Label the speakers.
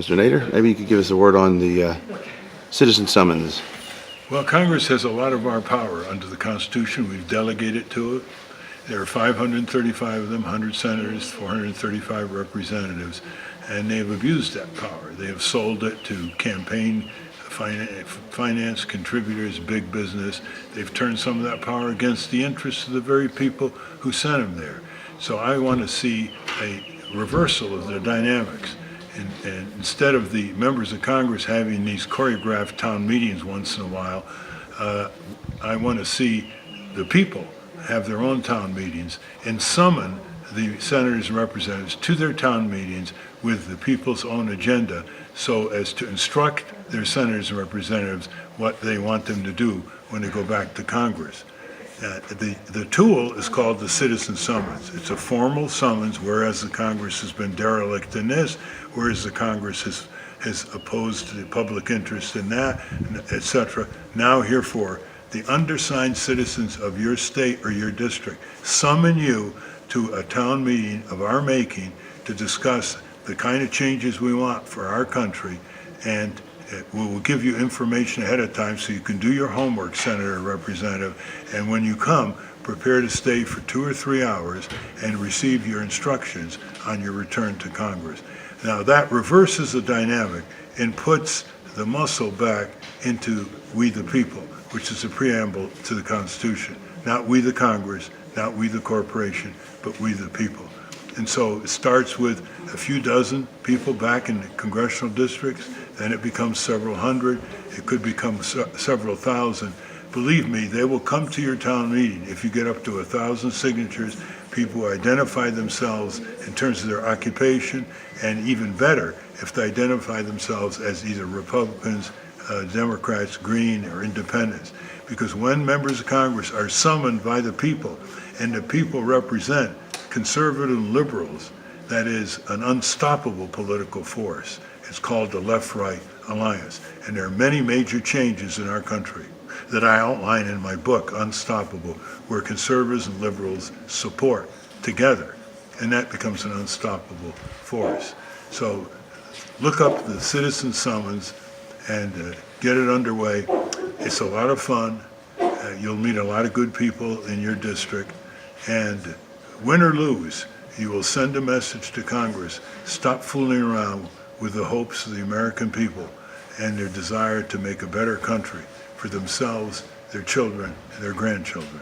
Speaker 1: Mr. Nader, maybe you could give us a word on the citizen summons.
Speaker 2: Well, Congress has a lot of our power under the Constitution. We've delegated to it. There are 535 of them, 100 senators, 435 representatives, and they've abused that power. They have sold it to campaign finance contributors, big business. They've turned some of that power against the interests of the very people who sent them there. So I want to see a reversal of the dynamics. And instead of the members of Congress having these choreographed town meetings once in a while, I want to see the people have their own town meetings and summon the senators and representatives to their town meetings with the people's own agenda so as to instruct their senators and representatives what they want them to do when they go back to Congress. The tool is called the citizen summons. It's a formal summons, whereas the Congress has been derelict in this, whereas the Congress has opposed the public interest in that, etc. Now, herefore, the undersigned citizens of your state or your district summon you to a town meeting of our making to discuss the kind of changes we want for our country, and we will give you information ahead of time so you can do your homework, Senator or Representative, and when you come, prepare to stay for 2 or 3 hours and receive your instructions on your return to Congress. Now that reverses the dynamic and puts the muscle back into we the people, which is a preamble to the Constitution. Not we the Congress, not we the corporation, but we the people. And so it starts with a few dozen people back in the congressional districts, then it becomes several hundred, it could become several thousand. Believe me, they will come to your town meeting if you get up to 1,000 signatures, people who identify themselves in terms of their occupation, and even better, if they identify themselves as either Republicans, Democrats, Green, or Independents. Because when members of Congress are summoned by the people, and the people represent conservative liberals, that is an unstoppable political force. It's called the Left-Right Alliance. And there are many major changes in our country that I outline in my book, Unstoppable, where conservatives and liberals support together. And that becomes an unstoppable force. So look up the citizen summons and get it underway. It's a lot of fun. You'll meet a lot of good people in your district. And win or lose, you will send a message to Congress. Stop fooling around with the hopes of the American people and their desire to make a better country for themselves, their children, and their grandchildren.